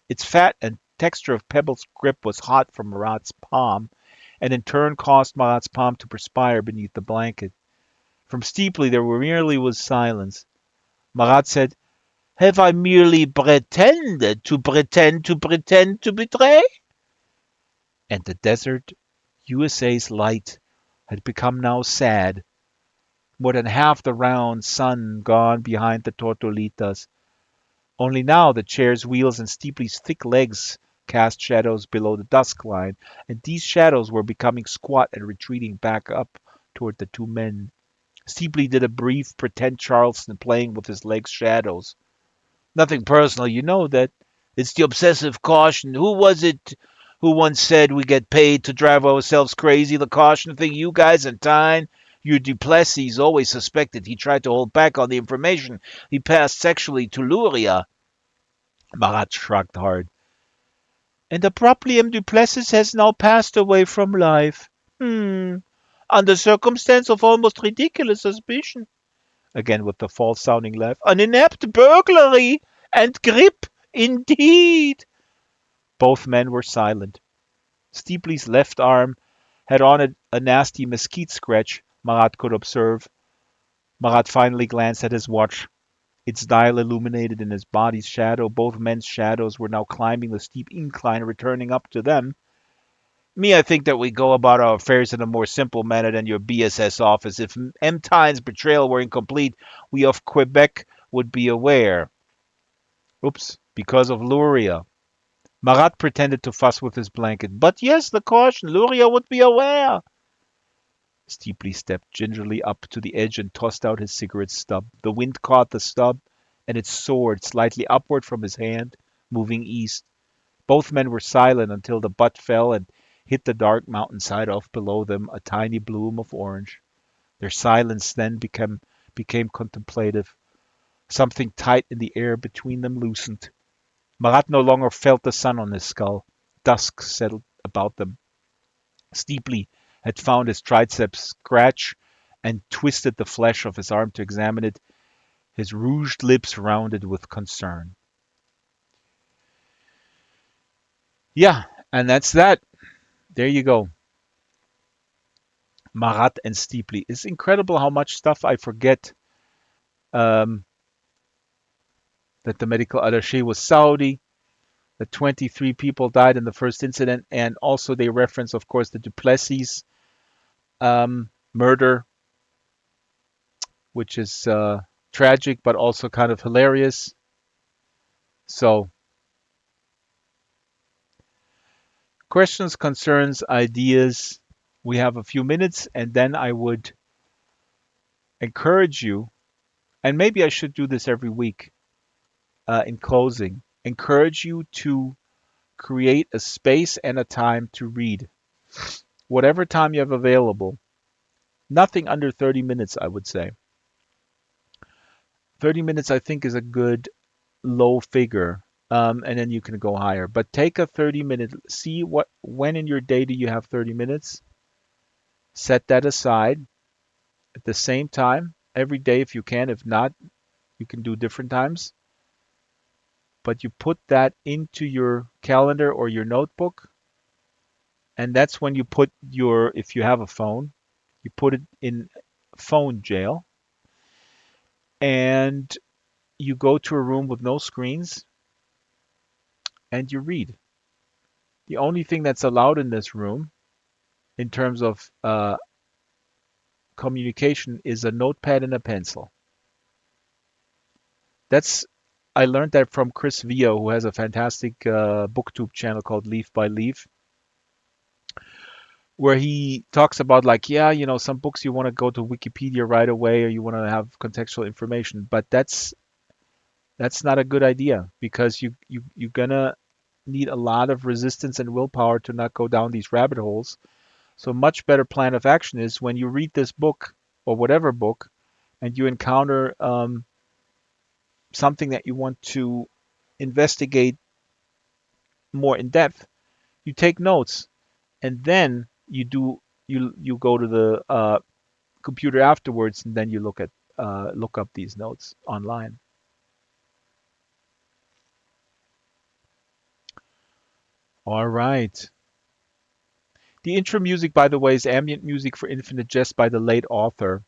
Its fat and texture of Pebble's grip was hot from Marat's palm, and in turn caused Marat's palm to perspire beneath the blanket. From Steepley there merely was silence. Marat said, "Have I merely pretended to pretend to pretend to betray?" And the desert USA's light had become now sad. More than half the round sun gone behind the tortolitas. Only now the chair's wheels and Steepley's thick legs cast shadows below the dusk line, and these shadows were becoming squat and retreating back up toward the two men. Steepley did a brief pretend Charleston playing with his legs' shadows. Nothing personal, you know that. It's the obsessive caution. Who was it who once said we get paid to drive ourselves crazy? The caution thing, you guys and Tyne. Your Duplessis always suspected he tried to hold back on the information he passed sexually to Luria. Marat shrugged hard. And abruptly M. Duplessis has now passed away from life. Under circumstance of almost ridiculous suspicion. Again with the false sounding laugh. An inept burglary and grip, indeed. Both men were silent. Steepley's left arm had on it a nasty mesquite scratch, Marat could observe. Marat finally glanced at his watch. Its dial illuminated in his body's shadow. Both men's shadows were now climbing the steep incline, returning up to them. Me, I think that we go about our affairs in a more simple manner than your BSS office. If M. Tyne's betrayal were incomplete, we of Quebec would be aware. Oops, because of Luria. Marat pretended to fuss with his blanket. But yes, the caution, Luria would be aware. Steeply stepped gingerly up to the edge and tossed out his cigarette stub. The wind caught the stub, and it soared slightly upward from his hand, moving east. Both men were silent until the butt fell and hit the dark mountainside off below them, a tiny bloom of orange. Their silence then became contemplative. Something tight in the air between them loosened. Marat no longer felt the sun on his skull. Dusk settled about them. Steeply had found his triceps scratch and twisted the flesh of his arm to examine it, his rouged lips rounded with concern. Yeah, and that's that. There you go. Marat and Steeply. It's incredible how much stuff I forget. Um, that the medical attaché was Saudi, that 23 people died in the first incident, and also they reference, of course, the Duplessis murder, which is tragic but also kind of hilarious. So, questions, concerns, ideas. We have a few minutes, and then I would encourage you, and maybe I should do this every week in closing, encourage you to create a space and a time to read. Whatever time you have available, nothing under 30 minutes, I would say. 30 minutes, I think, is a good low figure. And then you can go higher. But take a 30-minute, see when in your day do you have 30 minutes. Set that aside at the same time every day if you can. If not, you can do different times. But you put that into your calendar or your notebook. And that's when you put if you have a phone, you put it in phone jail. And you go to a room with no screens and you read. The only thing that's allowed in this room in terms of communication is a notepad and a pencil. That's I learned that from Chris Vio, who has a fantastic booktube channel called Leaf by Leaf, where he talks about like, yeah, some books you want to go to Wikipedia right away or you want to have contextual information, but that's not a good idea because you're gonna need a lot of resistance and willpower to not go down these rabbit holes. So much better plan of action is when you read this book or whatever book and you encounter something that you want to investigate more in depth, you take notes and then you go to the computer afterwards and then you look up these notes online. All right. The intro music, by the way, is ambient music for Infinite Jest by the late author.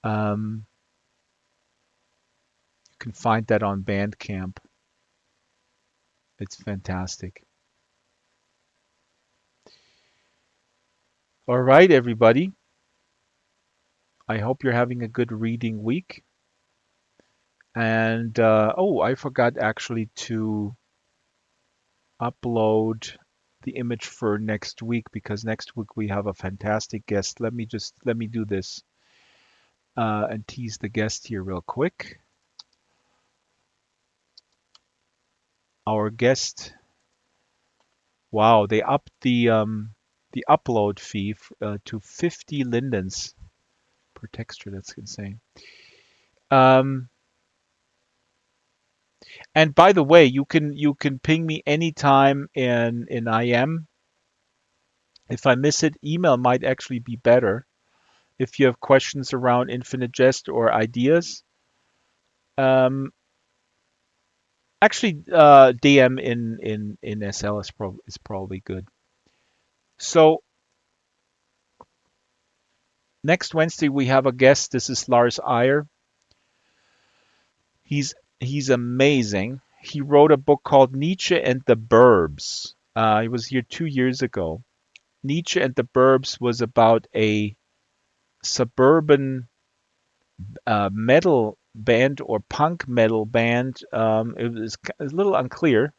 You can find that on Bandcamp. It's fantastic. All right, everybody. I hope you're having a good reading week. And oh, I forgot actually to upload the image for next week because next week we have a fantastic guest. Let me do this and tease the guest here real quick. our guest. Wow, they upped the upload fee to 50 lindens per texture. That's insane. Um, and by the way, you can ping me anytime in IM. If I miss it, email might actually be better. If you have questions around Infinite Jest or ideas, um, actually, DM in SL is probably good. So next Wednesday we have a guest. This is Lars Eier. He's amazing. He wrote a book called Nietzsche and the Burbs. He was here 2 years ago. Nietzsche and the Burbs was about a suburban metal band or punk metal band. It was a little unclear,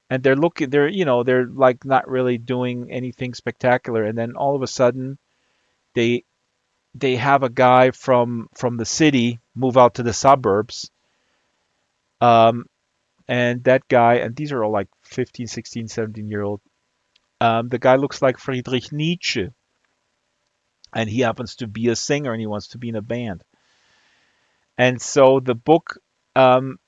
and they're like not really doing anything spectacular. And then all of a sudden, they they have a guy from the city move out to the suburbs. Um, and that guy, and these are all like 15, 16, 17-year-old. The guy looks like Friedrich Nietzsche, and he happens to be a singer and he wants to be in a band. And so the book um,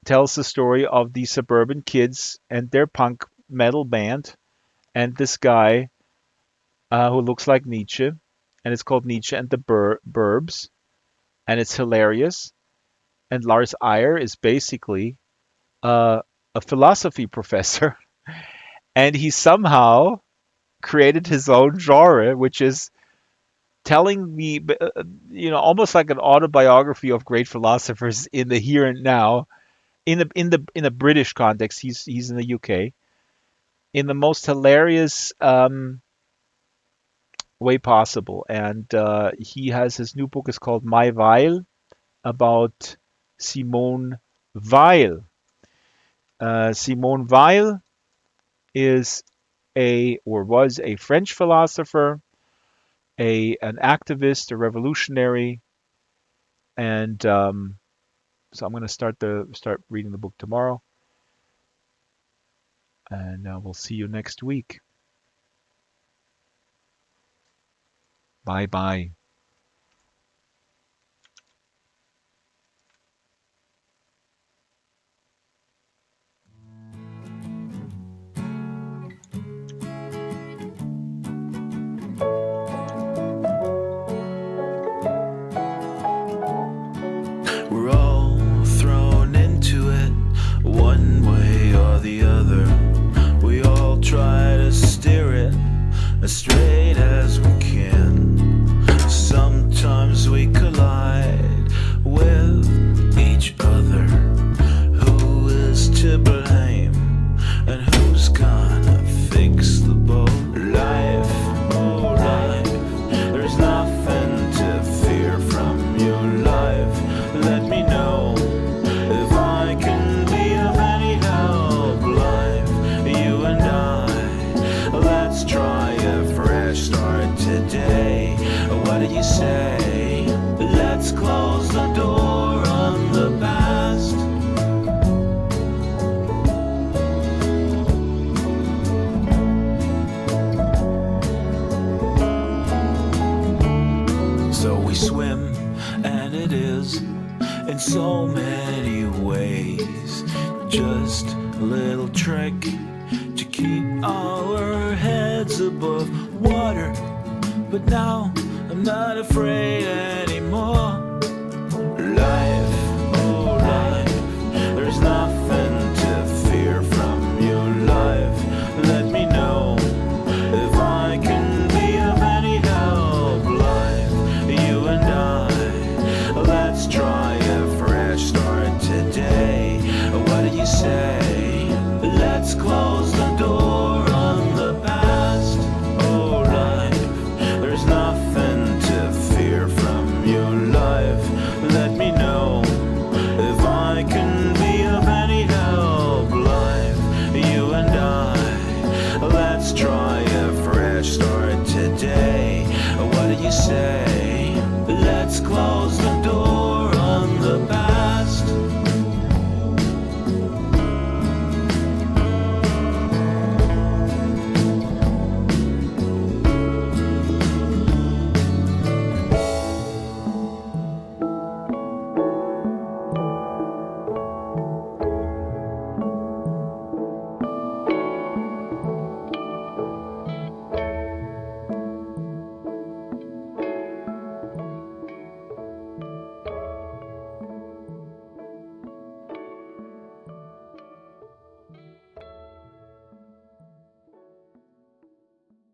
tells the story of these suburban kids and their punk metal band, and this guy who looks like Nietzsche, and it's called Nietzsche and the Burbs, and it's hilarious. And Lars Eier is basically a philosophy professor, and he somehow created his own genre, which is telling me, almost like an autobiography of great philosophers in the here and now, in a British context. He's in the UK, in the most hilarious way possible. And he has his new book is called My Weil, about Simone Weil. Simone Weil is was a French philosopher, an activist, a revolutionary, and so I'm going to start reading the book tomorrow, and we'll see you next week. Bye bye. We're all thrown into it, one way or the other. We all try to steer it as straight as we can. Sometimes we collide with each other. Who is to blame and who's gonna fix the boat? Life, oh life, there's nothing to fear from your life. Let me know if I can be of any help. Life, you and I, let's try a fresh start today. What do you say? Let's close the door on the past. So we swim, and it is in so many ways just a little trick to keep our heads above water. But now I'm not afraid anymore.